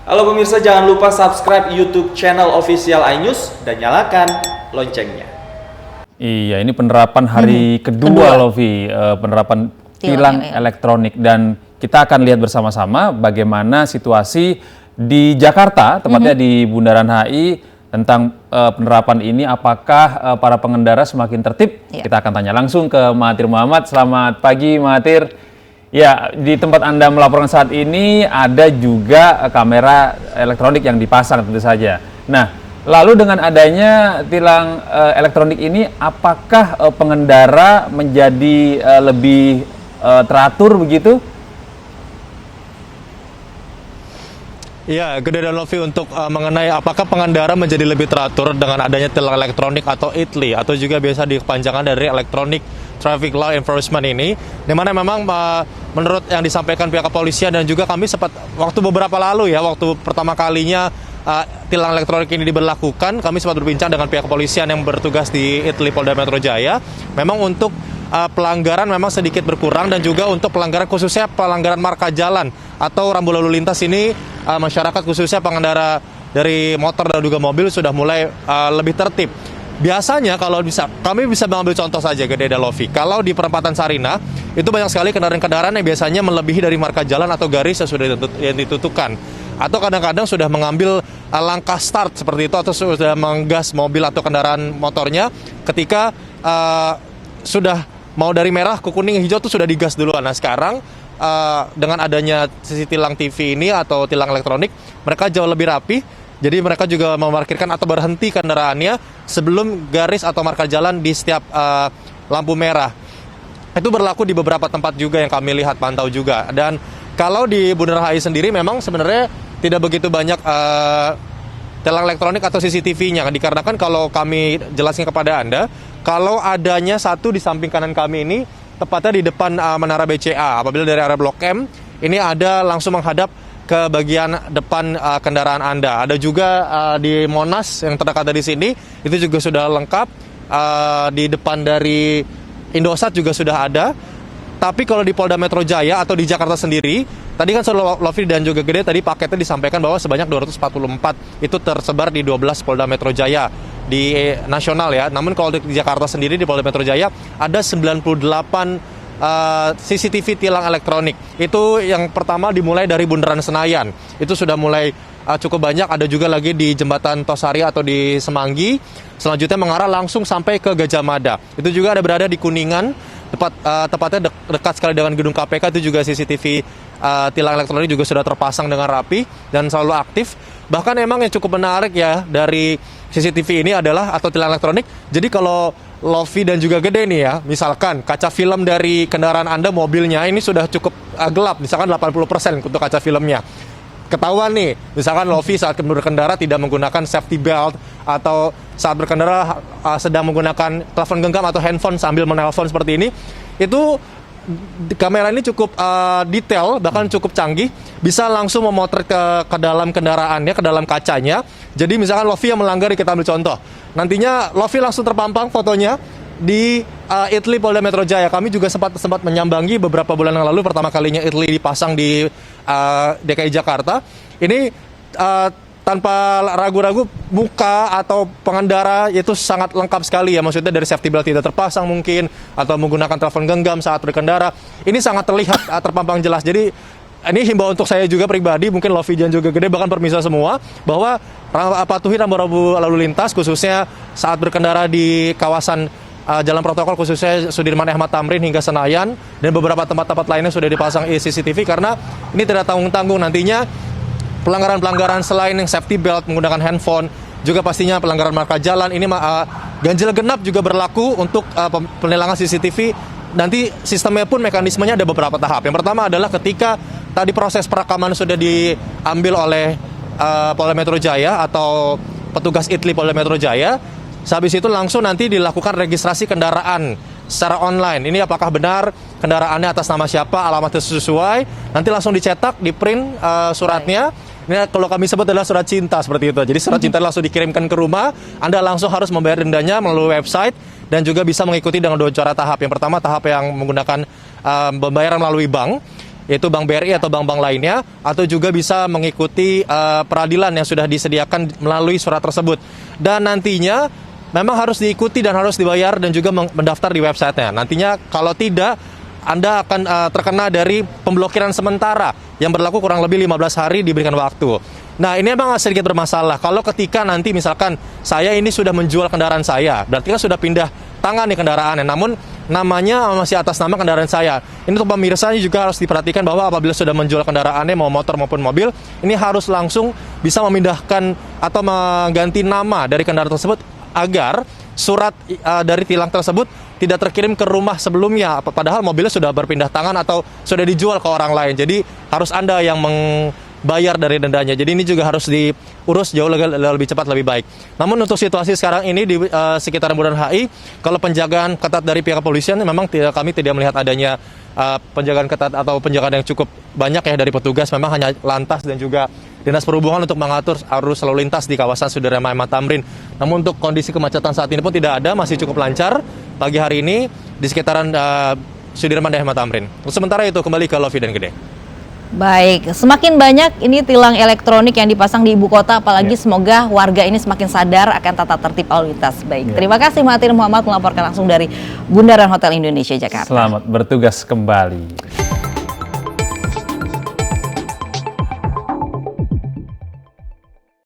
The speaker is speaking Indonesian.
Halo pemirsa, jangan lupa subscribe YouTube channel official iNews dan nyalakan loncengnya. Iya, ini penerapan hari kedua loh, Vi, penerapan tilang elektronik, dan kita akan lihat bersama-sama bagaimana situasi di Jakarta, tepatnya di Bundaran HI, tentang penerapan ini. Apakah para pengendara semakin tertib? Kita akan tanya langsung ke Mahathir Mohamad. Selamat pagi, Mahathir. Ya, di tempat Anda melaporkan saat ini ada juga kamera elektronik yang dipasang tentu saja. Nah, lalu dengan adanya tilang elektronik ini, apakah pengendara menjadi lebih teratur begitu? Ya, Gede dan Lofi, untuk mengenai apakah pengendara menjadi lebih teratur dengan adanya tilang elektronik atau ETLI, atau juga biasa dipanjangkan dari Electronic Traffic Law Enforcement ini, dimana memang menurut yang disampaikan pihak kepolisian dan juga kami sempat waktu beberapa lalu ya, waktu pertama kalinya tilang elektronik ini diberlakukan, kami sempat berbincang dengan pihak kepolisian yang bertugas di ETLI Polda Metro Jaya. Memang untuk pelanggaran memang sedikit berkurang, dan juga untuk pelanggaran khususnya pelanggaran marka jalan atau rambu lalu lintas ini, masyarakat khususnya pengendara dari motor dan juga mobil sudah mulai lebih tertib. Biasanya kalau kami bisa mengambil contoh saja, Gede dan Lofi. Kalau di perempatan Sarinah, itu banyak sekali kendaraan-kendaraan yang biasanya melebihi dari marka jalan atau garis yang sudah ditentukan. Atau kadang-kadang sudah mengambil langkah start seperti itu, atau sudah menggas mobil atau kendaraan motornya ketika sudah mau dari merah ke kuning hijau itu sudah digas duluan. Nah, sekarang dengan adanya sisi tilang TV ini atau tilang elektronik, mereka jauh lebih rapi. Jadi mereka juga memarkirkan atau berhenti kendaraannya sebelum garis atau marka jalan di setiap lampu merah. Itu berlaku di beberapa tempat juga yang kami lihat, pantau juga. Dan kalau di Bundaran HI sendiri memang sebenarnya tidak begitu banyak tilang elektronik atau CCTV-nya. Dikarenakan kalau kami jelaskan kepada Anda, kalau adanya satu di samping kanan kami ini, tepatnya di depan Menara BCA. Apabila dari area Blok M, ini ada langsung menghadap ke bagian depan kendaraan Anda. Ada juga di Monas yang terdekat dari sini, itu juga sudah lengkap. Di depan dari Indosat juga sudah ada. Tapi kalau di Polda Metro Jaya atau di Jakarta sendiri, tadi kan Lofi dan juga Gede tadi paketnya disampaikan bahwa sebanyak 244 itu tersebar di 12 Polda Metro Jaya di nasional ya. Namun kalau di Jakarta sendiri, di Polda Metro Jaya ada 98 CCTV tilang elektronik. Itu yang pertama dimulai dari Bundaran Senayan. Itu sudah mulai cukup banyak. Ada juga lagi di Jembatan Tosari atau di Semanggi. Selanjutnya mengarah langsung sampai ke Gajah Mada. Itu juga ada berada di Kuningan, tepatnya dekat sekali dengan gedung KPK. Itu juga CCTV tilang elektronik juga sudah terpasang dengan rapi dan selalu aktif. Bahkan emang yang cukup menarik ya dari CCTV ini adalah, atau tilang elektronik, jadi kalau Lofi dan juga Gede nih ya, misalkan kaca film dari kendaraan Anda, mobilnya ini sudah cukup gelap, misalkan 80% untuk kaca filmnya. Ketahuan nih, misalkan Lofi saat berkendara tidak menggunakan safety belt, atau saat berkendara sedang menggunakan telepon genggam atau handphone sambil menelpon seperti ini, itu kamera ini cukup detail, bahkan cukup canggih, bisa langsung memotret ke dalam kendaraannya, ke dalam kacanya. Jadi misalkan Lofi yang melanggar, kita ambil contoh, nantinya Lofi langsung terpampang fotonya di ETLI Polda Metro Jaya. Kami juga sempat menyambangi beberapa bulan yang lalu, pertama kalinya ETLI dipasang di DKI Jakarta. Ini tanpa ragu-ragu, muka atau pengendara itu sangat lengkap sekali ya. Maksudnya dari safety belt tidak terpasang mungkin, atau menggunakan telepon genggam saat berkendara. Ini sangat terlihat terpampang jelas. Jadi ini himbauan untuk saya juga pribadi, mungkin Lofi dan juga Gede, bahkan permisa semua, bahwa patuhi rambu-rambu lalu lintas khususnya saat berkendara di kawasan jalan protokol, khususnya Sudirman Ahmad Tamrin hingga Senayan, dan beberapa tempat-tempat lainnya sudah dipasang CCTV, karena ini tidak tanggung-tanggung. Nantinya pelanggaran-pelanggaran selain yang safety belt, menggunakan handphone, juga pastinya pelanggaran marka jalan, ini ganjil genap juga berlaku untuk penilangan CCTV. Nanti sistemnya pun, mekanismenya ada beberapa tahap. Yang pertama adalah ketika tadi proses perekaman sudah diambil oleh Polda Metro Jaya atau petugas ETLI Polda Metro Jaya, sehabis itu langsung nanti dilakukan registrasi kendaraan secara online. Ini apakah benar kendaraannya atas nama siapa, alamatnya sesuai, nanti langsung dicetak, di print suratnya. Ini kalau kami sebut adalah surat cinta, seperti itu. Jadi surat cinta langsung dikirimkan ke rumah, Anda langsung harus membayar dendanya melalui website, dan juga bisa mengikuti dengan 2 cara tahap. Yang pertama tahap yang menggunakan pembayaran melalui bank. yaitu Bank BRI atau bank-bank lainnya, atau juga bisa mengikuti peradilan yang sudah disediakan melalui surat tersebut. Dan nantinya memang harus diikuti dan harus dibayar dan juga mendaftar di websitenya. Nantinya kalau tidak, Anda akan terkena dari pemblokiran sementara yang berlaku kurang lebih 15 hari diberikan waktu. Nah, ini memang sedikit bermasalah. Kalau ketika nanti misalkan saya ini sudah menjual kendaraan saya, berarti kan sudah pindah tangan nih kendaraannya. Namun namanya masih atas nama kendaraan saya. Ini untuk pemirsa juga harus diperhatikan bahwa apabila sudah menjual kendaraannya mau motor maupun mobil, ini harus langsung bisa memindahkan atau mengganti nama dari kendaraan tersebut agar surat dari tilang tersebut tidak terkirim ke rumah sebelumnya, padahal mobilnya sudah berpindah tangan atau sudah dijual ke orang lain. Jadi harus Anda yang bayar dari dendanya. Jadi ini juga harus diurus jauh lebih cepat, lebih baik. Namun untuk situasi sekarang ini di sekitaran Bundaran HI, kalau penjagaan ketat dari pihak kepolisian, memang kami tidak melihat adanya penjagaan ketat atau penjagaan yang cukup banyak ya dari petugas. Memang hanya lantas dan juga Dinas Perhubungan untuk mengatur arus lalu lintas di kawasan Sudirman Ahmad Tamrin. Namun untuk kondisi kemacetan saat ini pun tidak ada, masih cukup lancar pagi hari ini di sekitaran Sudirman Ahmad Tamrin. Sementara itu kembali ke Lofi dan Gede. Baik, semakin banyak ini tilang elektronik yang dipasang di ibu kota, apalagi semoga warga ini semakin sadar akan tata tertib lalu lintas. Baik, terima kasih Mahathir Muhammad melaporkan langsung dari Bundaran Hotel Indonesia, Jakarta. Selamat bertugas kembali.